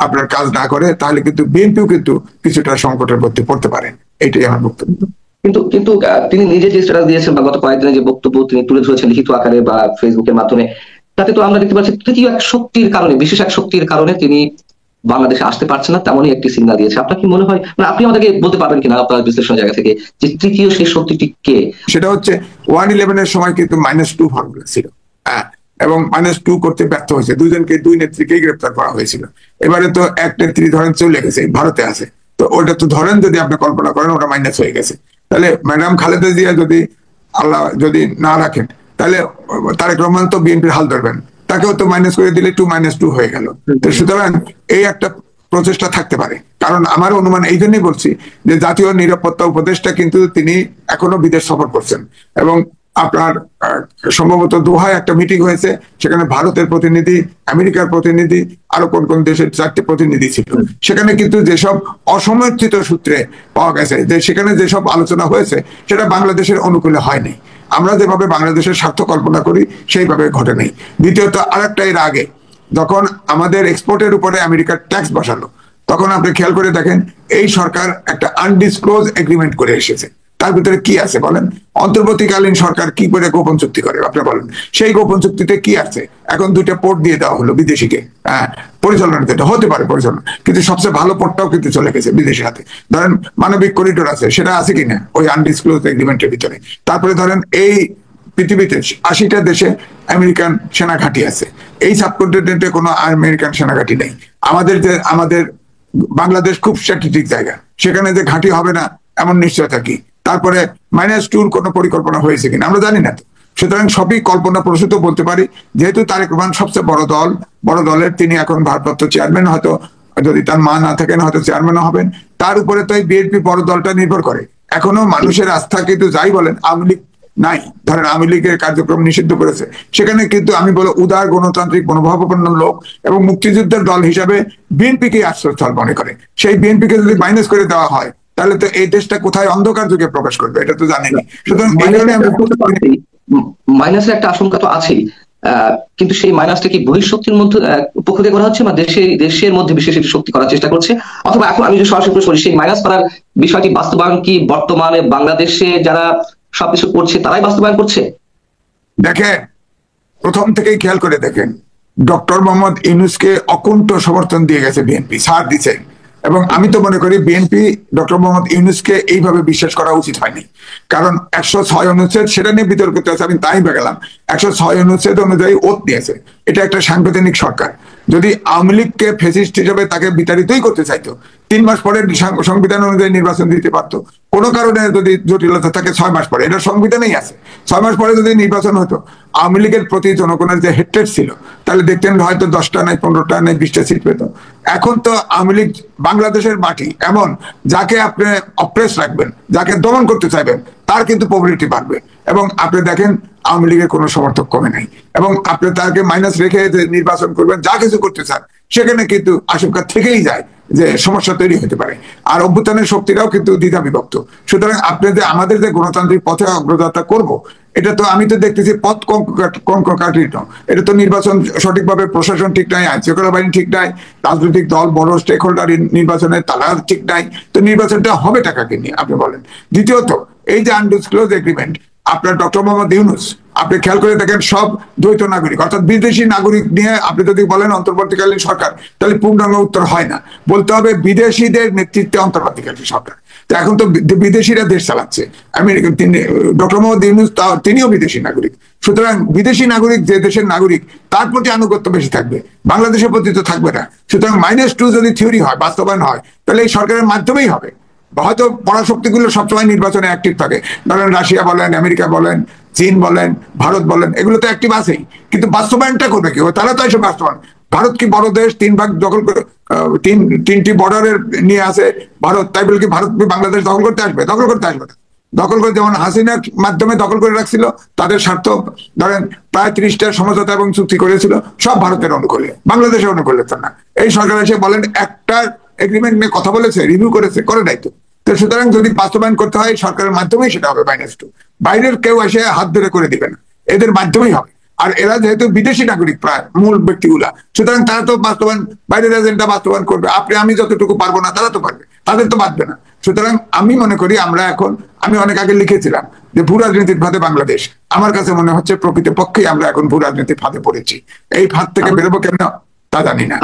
আপনার কাজ না করে, তাহলে কিন্তু বিএনপিও কিন্তু কিছুটা সংকটের মধ্যে পড়তে পারে। এইটাই আমার বক্তব্য। কিন্তু তিনি নিজে যে স্ট্যাটাস দিয়েছেন বা গত কয়েকদিনে যে বক্তব্য তিনি তুলে ধরেছেন লিখিত আকারে বা ফেসবুকের মাধ্যমে, তাতে তো আমরা দেখতে পাচ্ছি তৃতীয় এক শক্তির কারণে, বিশেষ এক শক্তির কারণে তিনি বাংলাদেশে আসতে পারছে না, তেমনই একটি সিগন্যাল দিয়েছে। আপনার কি মনে হয়, মানে আপনি আমাদেরকে বলতে পারবেন কিনা আপনার বিশ্লেষণের জায়গা থেকে, যে তৃতীয় সেই শক্তিটি কে? সেটা হচ্ছে 111 সময় কিন্তু -2 ফর্মুলা ছিল, এবং -2 করতে ব্যর্থ হয়েছে। দুই নেত্রীকেই গ্রেপ্তার করা হয়েছিল। এবারে তো এক নেত্রী ধরেন চলে গেছে, ভারতে আছে, তো ওটা তো ধরেন যদি আপনি কল্পনা করেন, ওটা মাইনাস হয়ে গেছে। তাহলে ম্যাডাম খালেদা জিয়া যদি আল্লাহ যদি না রাখেন, তাহলে তারেক রহমান তো বিএনপির হাল ধরবেন, তাকেও তো মাইনাস করে দিলে 2 হয়ে গেল। তো সুতরাং এই একটা প্রচেষ্টা থাকতে পারে। কারণ আমার অনুমান এই জন্যই বলছি যে জাতীয় নিরাপত্তা উপদেষ্টা কিন্তু তিনি এখনো বিদেশ সফর করছেন, এবং আপনার সম্ভবত দোহায় একটা মিটিং হয়েছে, সেখানে ভারতের প্রতিনিধি, আমেরিকার প্রতিনিধি, আরো কোন দেশের 4টে প্রতিনিধি ছিল। সেখানে কিন্তু যেসব অসমর্থিত সূত্রে পাওয়া গেছে যে সেখানে যেসব আলোচনা হয়েছে, সেটা বাংলাদেশের অনুকূলে হয়নি। আমরা যেভাবে বাংলাদেশের স্বার্থ কল্পনা করি সেইভাবে ঘটে নেই। দ্বিতীয়ত, আরেকটা এর আগে যখন আমাদের এক্সপোর্টের উপরে আমেরিকার ট্যাক্স বসালো, তখন আপনি খেয়াল করে দেখেন এই সরকার একটা আনডিসক্লোজ এগ্রিমেন্ট করে এসেছে। তার ভিতরে কি আছে বলেন? অন্তর্বর্তীকালীন সরকার কি করে গোপন চুক্তি করে আপনি বলেন? সেই গোপন চুক্তিতে কি আছে? এখন 2টা পোর্ট দিয়ে দেওয়া হলো বিদেশিকে, পরিচালনাতে হতে পারে পরিচালনা, কিন্তু সবচেয়ে ভালো পোর্টটাও কিন্তু চলে গেছে বিদেশি হাতে। ধরেন মানবিক করিডোর আছে, সেটা আছে কিনা ওই আনডিসক্লোজ এগ্রিমেন্টের ভিতরে। তারপরে ধরেন এই পৃথিবীতে 80টা দেশে আমেরিকান সেনা ঘাঁটি আছে, এই সাবকন্টিনেন্টে কোনো আমেরিকান সেনা ঘাঁটি নেই। আমাদের বাংলাদেশ খুব স্ট্র্যাটেজিক জায়গা, সেখানে যে ঘাঁটি হবে না এমন নিশ্চয়তা কি? তারপরে -2 কোনো পরিকল্পনা হয়েছে কিনা আমরা জানি না তো। সুতরাং সবই কল্পনা প্রসূত বলতে পারি, যেহেতু তারেক রহমান সবচেয়ে বড় দলের তিনি এখন ভারপ্রাপ্ত চেয়ারম্যান, হয়তো যদি তার মা না থাকেন হয়তো চেয়ারম্যানও হবেন, তার উপরে তো এই বিএনপি বড় দলটা নির্ভর করে। এখনো মানুষের আস্থা কিন্তু যাই বলেন আওয়ামী লীগ নাই, ধরেন আওয়ামী লীগের কার্যক্রম নিষিদ্ধ করেছে, সেখানে কিন্তু আমি বলবো উদার গণতান্ত্রিক মনোভাবাপন্ন লোক এবং মুক্তিযুদ্ধের দল হিসাবে বিএনপিকে আশ্রয়স্থল মনে করে। সেই বিএনপিকে যদি মাইনাস করে দেওয়া হয় তাহলে তো এই দেশটা কোথায় অন্ধকার যুগে প্রকাশ করবে, এটা তো জানেনি। সুতরাং মাইনাসের একটা আশঙ্কা তো আছেই, কিন্তু সেই মাইনাসটা কি বহিঃশক্তির মধ্যে পক্ষ থেকে করা হচ্ছে বা দেশের মধ্যে বিশেষ শক্তি করার চেষ্টা করছে, অথবা এখন আমি যদি সরাসরি প্রশ্ন করি সেই মাইনাস করার বিষয়টি বাস্তবায়ন কি বর্তমানে বাংলাদেশে যারা সবকিছু করছে তারাই বাস্তবায়ন করছে? দেখেন, প্রথম থেকেই খেয়াল করে দেখেন, ডক্টর মোহাম্মদ ইউনূসকে অকুণ্ঠ সমর্থন দিয়ে গেছে বিএনপি, ছাড় দিচ্ছে। এবং আমি তো মনে করি বিএনপি ডক্টর মোহাম্মদ ইউনূসকে এইভাবে বিশ্বাস করা উচিত হয়নি, কারণ 106 অনুচ্ছেদ সেটা নিয়ে বিতর্কিত আছে, আমি তাই গেলাম। 106 অনুচ্ছেদ অনুযায়ী ওত দিয়েছে, এটা একটা সাংবিধানিক সরকার। যদি আওয়ামী লীগকে ফ্যাসিস্ট হিসেবে তাকে বিতাড়িতই করতে চাইতো, 3 মাস পরে সংবিধান অনুযায়ী নির্বাচন দিতে পারতো। কোনো কারণে যদি জটিলতা থাকে 6 মাস পরে, এটা সংবিধানেই আছে, 6 মাস পরে যদি নির্বাচন হতো, আওয়ামী লীগের প্রতি জনগণের যে হেট্রেট ছিল তাহলে দেখতেন হয়তো 10টা নাই 15টা নাই 20টা সিট পেত। এখন তো আওয়ামী লীগ বাংলাদেশের মাটি এমন, যাকে আপনি অপ্রেস রাখবেন, যাকে দমন করতে চাইবেন, তার কিন্তু পপুলারিটি বাড়বে। এবং আপনি দেখেন আওয়ামী লীগের কোনো সমর্থক কমে নাই, এবং আপনি তাকে মাইনাস রেখে যে নির্বাচন করবেন, যা কিছু করতে চান, সেখানে কিন্তু আশঙ্কা থেকেই যায় যে সমস্যা তৈরি হতে পারে। আর অভ্যুত্থানের শক্তিরাও কিন্তু দ্বিধা বিভক্ত। সুতরাং আপনি যে আমাদের যে গণতান্ত্রিক পথে অগ্রযাত্রা করব, এটা তো আমি তো দেখতেছি পথ কঙ্ককাঠিন্য। এটা তো নির্বাচন সঠিকভাবে, প্রশাসন ঠিক নাই, আইন শৃঙ্খলা বাহিনী ঠিক নাই, রাজনৈতিক দল বড় স্টেক হোল্ডার নির্বাচনের তারা ঠিক নাই, তো নির্বাচনটা হবে টাকাকে নিয়ে আপনি বলেন। দ্বিতীয়ত, এই যে আনডিসক্লোজ এগ্রিমেন্ট, আপনার ডক্টর মোহাম্মদ ইউনূস আপনি খেয়াল করে দেখেন সব দ্বৈত নাগরিক, অর্থাৎ বিদেশি নাগরিক নিয়ে আপনি যদি বলেন অন্তর্বর্তীকালীন সরকার, তাহলে পূর্ণাঙ্গ উত্তর হয় না, বলতে হবে বিদেশিদের নেতৃত্বে অন্তর্বর্তীকালীন সরকার। তো এখন তো বিদেশিরা দেশ চালাচ্ছে, আমেরিকা, ডক্টর মোহাম্মদ ইউনূস তিনিও বিদেশি নাগরিক। সুতরাং বিদেশি নাগরিক যে দেশের নাগরিক, তার প্রতি আনুগত্য বেশি থাকবে, বাংলাদেশের প্রতি তো থাকবে না। সুতরাং -2 যদি থিওরি হয়, বাস্তবায়ন হয়, তাহলে এই সরকারের মাধ্যমেই হবে। হয়তো পরাশক্তিগুলো সবসময় নির্বাচনে অ্যাক্টিভ থাকে, ধরেন রাশিয়া বলেন, আমেরিকা বলেন, চীন বলেন, ভারত বলেন, এগুলো তো অ্যাক্টিভ আছেই, কিন্তু বাস্তবায়নটা করবে কি? তারা তো এসব বাস্তবায়ন। ভারত কি বড় দেশ, 3 ভাগ দখল করে, 3টি বর্ডারের নিয়ে আসে ভারত, তাই বলে কি ভারত বাংলাদেশ দখল করতে আসবে? দখল করতে আসবে না। দখল করে, যেমন হাসিনার মাধ্যমে দখল করে রাখছিল, তাদের স্বার্থ, ধরেন প্রায় 30টা সমঝোতা এবং চুক্তি করেছিল, সব ভারতের অনুকূলে, বাংলাদেশের অনুকূলে তো না। এই সরকার এসে বলেন একটা এগ্রিমেন্ট নিয়ে কথা বলেছে, রিভিউ করেছে, করে নাই তো। সুতরাং যদি বাস্তবায়ন করতে হয় সরকারের মাধ্যমেই সেটা হবে। -2 বাইরের কেউ এসে হাত ধরে করে দিবে না, এদের মাধ্যমেই হবে। আর এরা যেহেতু বিদেশি নাগরিক প্রায় মূল ব্যক্তিগুলা, সুতরাং তারা তো বাস্তবায়ন, বাইরের এজেন্ডা বাস্তবায়ন করবে। আপনি আমি যতটুকু পারবো না, তারা তো পারবে, তাদের তো বাঁধবে না। সুতরাং আমি মনে করি আমরা এখন, আমি অনেক আগে লিখেছিলাম যে ভূ রাজনীতির ফাঁদে বাংলাদেশ, আমার কাছে মনে হচ্ছে প্রকৃতপক্ষেই আমরা এখন ভূ রাজনীতির ফাঁদে পড়েছি। এই ফাঁদ থেকে বেরোবো কেন তা জানি না।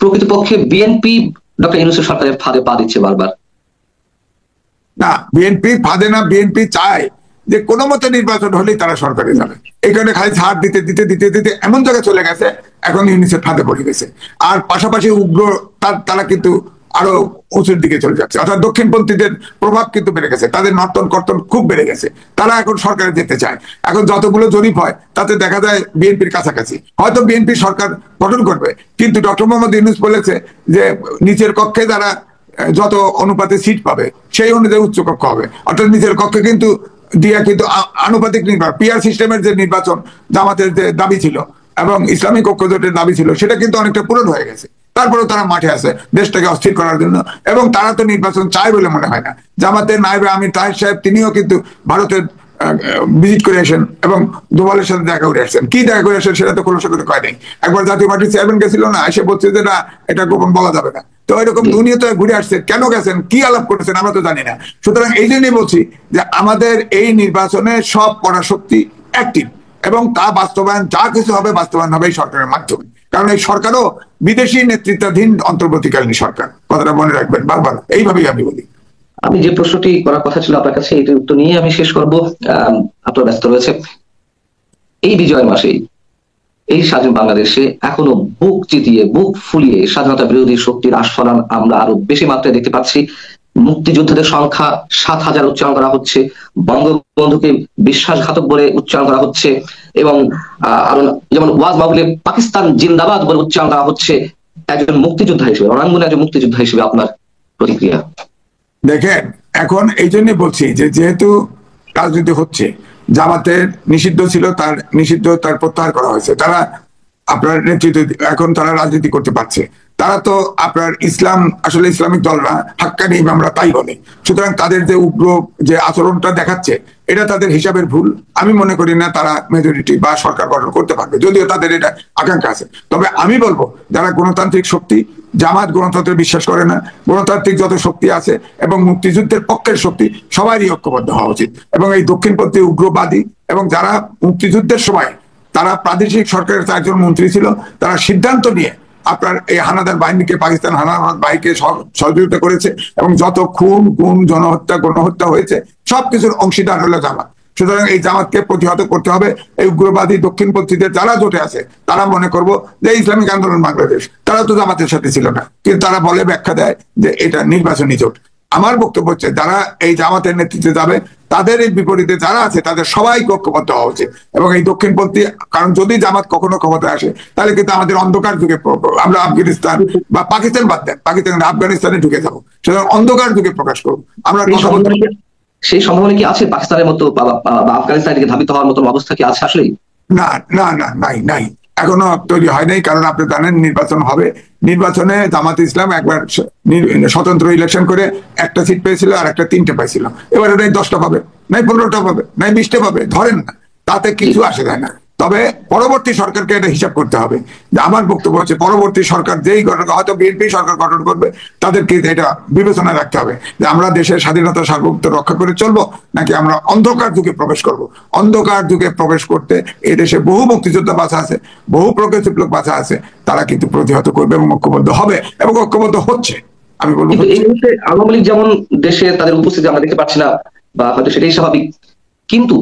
প্রকৃতপক্ষে বিএনপি ডক্টর ইউনূসের সরকারের ফাঁদে পা দিচ্ছে বারবার। না, বিএনপি ফাঁদে না, বিএনপি চায় যে কোনো মতে নির্বাচন হলেই তারা সরকারে যাবে। এখানে খালি ছাড় দিতে দিতে দিতে দিতে এমন জায়গায় চলে গেছে, এখন ইউনূসের ফাঁদে পড়ে গেছে। আর পাশাপাশি উগ্র তারা কিন্তু আরো উঁচুর দিকে চলে যাচ্ছে, অর্থাৎ দক্ষিণপন্থীদের প্রভাব কিন্তু বেড়ে গেছে, তাদের নর্তন কর্তন খুব বেড়ে গেছে, তারা এখন সরকারে যেতে চায়। এখন যতগুলো জরিপ হয় তাতে দেখা যায় বিএনপির কাছাকাছি, হয়তো বিএনপি সরকার গঠন করবে, কিন্তু ডক্টর মোহাম্মদ ইউনূস বলেছে যে নিচের কক্ষে যারা যত অনুপাতে সিট পাবে সেই অনুযায়ী উচ্চ কক্ষ হবে, অর্থাৎ নিচের কক্ষে কিন্তু দিয়া কিন্তু আনুপাতিক নির্বাচন, পিআর সিস্টেমের যে নির্বাচন জামাতের যে দাবি ছিল এবং ইসলামিক ঐক্যজোটের দাবি ছিল, সেটা কিন্তু অনেকটা পূরণ হয়ে গেছে। তারপরে তারা মাঠে আছে দেশটাকে অস্থির করার জন্য, এবং তারা তো নির্বাচন চায় বলে মনে হয় না। জামাতের নায়েবে আমির তাহের সাহেব তিনিও কিন্তু ভারতের ভিজিট করে আসেন এবং দোভালের সাথে দেখা করে আসছেন। কি দেখা করে আসেন সেটা তো খোলসা করে কয় নেই। একবার জাতীয় পার্টির চেয়ারম্যান গেছিল না, এসে বলছে যে না, এটা গোপন বলা যাবে না। তো এরকম দুনিয়াতে ঘুরে আসছে, কেন গেছেন, কি আলাপ করেছেন আমরা তো জানি না। সুতরাং এই জন্যই বলছি যে আমাদের এই নির্বাচনে সব পরাশক্তি অ্যাক্টিভ, এবং তা বাস্তবায়ন যা কিছু হবে বাস্তবায়ন হবে এই সরকারের মাধ্যমে। কারণ এই সরকারও বিদেশি নেতৃত্বাধীন অন্তর্বর্তীকালীন সরকার, কথাটা মনে রাখবেন বারবার, এইভাবেই আমি বলি। আমি যে প্রশ্নটি করার কথা ছিল আপনার কাছে, এইটার উত্তর নিয়ে আমি শেষ করবো, আপনার ব্যস্ত রয়েছে। এই বিজয় মাসেই এই স্বাধীন বাংলাদেশে এখনো বুক চিতিয়ে বুক ফুলিয়ে স্বাধীনতা বিরোধী শক্তির আস্ফালন আমরা আরো বেশি মাত্রায় দেখতে পাচ্ছি। মুক্তিযোদ্ধাদের সংখ্যা 7,000 উচ্চারণ করা হচ্ছে, বঙ্গবন্ধুকে বিশ্বাসঘাতক বলে উচ্চারণ করা হচ্ছে, এবং আরো যেমন ওয়াজ মাহফিলে পাকিস্তান জিন্দাবাদ বলে উচ্চারণ করা হচ্ছে। একজন মুক্তিযোদ্ধা হিসেবে, রণাঙ্গনে একজন মুক্তিযোদ্ধা হিসেবে আপনার প্রতিক্রিয়া? দেখেন, এখন এই জন্য বলছি যে যেহেতু রাজনীতি হচ্ছে, জামাতের নিষিদ্ধ ছিল, তার প্রত্যাহার করা হয়েছে, তারা আপনার নেতৃত্ব, এখন তারা রাজনীতি করতে পারছে। তারা তো আপনার ইসলাম, আসলে ইসলামিক দলরা হাক্কানি আমরা তাই বলে। সুতরাং তাদের যে উগ্র যে আচরণটা দেখাচ্ছে, এটা তাদের হিসাবের ভুল। আমি মনে করি না তারা মেজরিটি বা সরকার গঠন করতে পারবে, যদিও তাদের এটা আকাঙ্ক্ষা আছে। তবে আমি বলবো যারা গণতান্ত্রিক শক্তি, জামাত গণতন্ত্রে বিশ্বাস করে না, গণতান্ত্রিক যত শক্তি আছে এবং মুক্তিযুদ্ধের পক্ষের শক্তি, সবারই ঐক্যবদ্ধ হওয়া উচিত। এবং এই দক্ষিণপন্থী উগ্রবাদী এবং যারা মুক্তিযুদ্ধের সময় তারা প্রাদেশিক সরকারের 4 জন মন্ত্রী ছিল, তারা সিদ্ধান্ত নিয়ে আপনার এই হানাদার বাহিনীকে, পাকিস্তান হানাদার বাহিনীকে সহযোগিতা করেছে, এবং যত খুন, গুম, জনহত্যা, গণহত্যা হয়েছে সবকিছুর অংশীদার হলো জামাত। সুতরাং এই জামাতকে প্রতিহত করতে হবে। এই উগ্রবাদী দক্ষিণপন্থীদের যারা জোটে আছে, তারা মনে করবো যে ইসলামিক আন্দোলন বাংলাদেশ, তারা তো জামাতের সাথে ছিল না, কিন্তু তারা বলে, ব্যাখ্যা দেয় যে এটা নির্বাচনী জোট। আমার বক্তব্য হচ্ছে যারা এই জামাতের নেতৃত্বে যাবে, তাদের এই বিপরীতে যারা আছে, তাদের সবাইকে ঐক্যবদ্ধ হওয়া উচিত। এবং এই দক্ষিণপন্থী, কারণ যদি জামাত কখনো ক্ষমতায় আসে, তাহলে কিন্তু আমাদের অন্ধকার যুগে আমরা আফগানিস্তান বা পাকিস্তান বাদ দেন, পাকিস্তান আফগানিস্তানে ঢুকে যাবো। সুতরাং অন্ধকার যুগে প্রকাশ করবো আমরা। সেই সম্ভাবনা কি আছে পাকিস্তানের মতো বা আফগানিস্তানের দিকে ধাবিত হওয়ার মতো অবস্থা কি আছে আসলে? না না না, নাই, এখনো তৈরি হয় নাই। কারণ আপনি জানেন নির্বাচন হবে, নির্বাচনে জামাত ইসলাম একবার স্বতন্ত্র ইলেকশন করে একটা সিট পেয়েছিল, আর একটা 3টে পাইছিল। এবার ওটাই 10টা পাবে, নাই 15টা পাবে, নাই 20টা পাবে, ধরেন না, তাতে কিছু আসে যায় না। তবে পরবর্তী সরকারকে এটা হিসাব করতে হবে। যে আমার বক্তব্য হচ্ছে পরবর্তী সরকার যেই গঠন, হয়তো বিএনপি সরকার গঠন করবে, তাদেরকে এটা বিবেচনায় রাখতে হবে যে আমরা দেশের স্বাধীনতা সার্বভৌমত্ব রক্ষা করে চলবো, নাকি আমরা অন্ধকার যুগে প্রবেশ করব। অন্ধকার যুগে প্রবেশ করতে এই দেশে বহু মুক্তিযোদ্ধা বাঁচা আছে, বহু প্রগ্রেসিভ লোক বাঁচা আছে, তারা কিন্তু প্রতিহত করবে এবং ঐক্যবদ্ধ হবে, এবং ঐক্যবদ্ধ হচ্ছে। আমি বলবো এই মুহূর্তে আওয়ামী লীগ যেমন দেশে তাদের উপস্থিতি আমরা দেখতে পাচ্ছি না, বা হয়তো সেটাই স্বাভাবিক, কিন্তু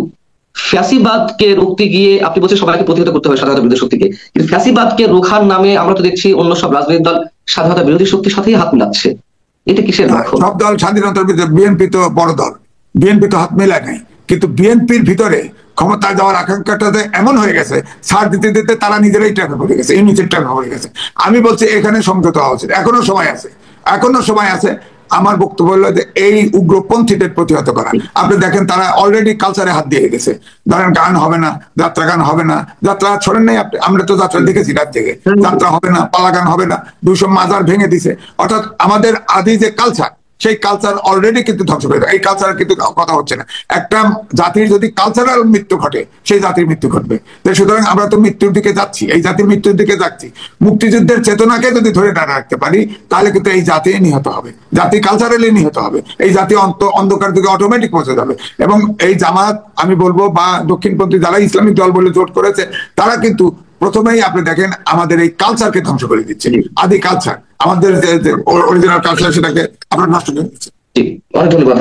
ফ্যাসিবাদকে রুখতে গিয়ে আপনি বলছেন সবাইকে প্রতিহত করতে হবে স্বাধীনতা বিরোধী শক্তিকে, কিন্তু ফ্যাসিবাদকে রোখার নামে আমরা তো দেখছি অন্য সব রাজনৈতিক দল স্বাধীনতা বিরোধী শক্তির সাথেই হাত মিলাচ্ছে। এটা কিসের লক্ষ্য? সব দল স্বাধীনতার ভিতরে, বিএনপি তো বড় দল, বিএনপি তো হাত মেলায় নাই, কিন্তু বিএনপির ভিতরে ক্ষমতায় যাওয়ার আকাঙ্ক্ষাটা এমন হয়ে গেছে, ছাড় দিতে দিতে তারা নিজেরাই ট্র্যাপে পড়ে গেছে, ইউনিটের ট্র্যাপে পড়ে গেছে। আমি বলছি এখানে সমঝোতা হওয়া উচিত, এখনো সময় আছে, এখনো সময় আছে। আমার বক্তব্য হলো যে এই উগ্রপন্থীদের প্রতিহত করা। আপনি দেখেন তারা অলরেডি কালচারে হাত দিয়ে গেছে। ধরেন গান হবে না, যাত্রা গান হবে না, যাত্রা ছড়েন নাই আপনি, আমরা তো যাত্রা দেখেছি রাত থেকে, যাত্রা হবে না, পালা গান হবে না, 200 মাজার ভেঙে দিছে। অর্থাৎ আমাদের আদি যে কালচার, সেই কালচার অলরেডি কিন্তু ধ্বংস করে দেয়। এই কালচার কিন্তু কথা হচ্ছে না। একটা জাতির যদি কালচারাল মৃত্যু ঘটে, সেই জাতির মৃত্যু ঘটবে। সুতরাং আমরা তো মৃত্যুর দিকে যাচ্ছি, এই জাতির মৃত্যুর দিকে যাচ্ছি। মুক্তিযুদ্ধের চেতনাকে যদি ধরে না রাখতে পারি, তাহলে কিন্তু এই জাতি নিহত হবে, জাতি কালচারালি নিহত হবে, এই জাতি অন্ধকার দিকে অটোমেটিক পৌঁছে যাবে। এবং এই জামাত, আমি বলবো, বা দক্ষিণপন্থী যারা ইসলামিক দল বলে জোট করেছে, তারা কিন্তু প্রথমেই আপনি দেখেন আমাদের এই কালচারকে ধ্বংস করে দিচ্ছে। আদি কালচার, আমাদের যে অরিজিনাল কালচার, সেটাকে আপনার নষ্ট করে দিচ্ছে। অনেক ধন্যবাদ।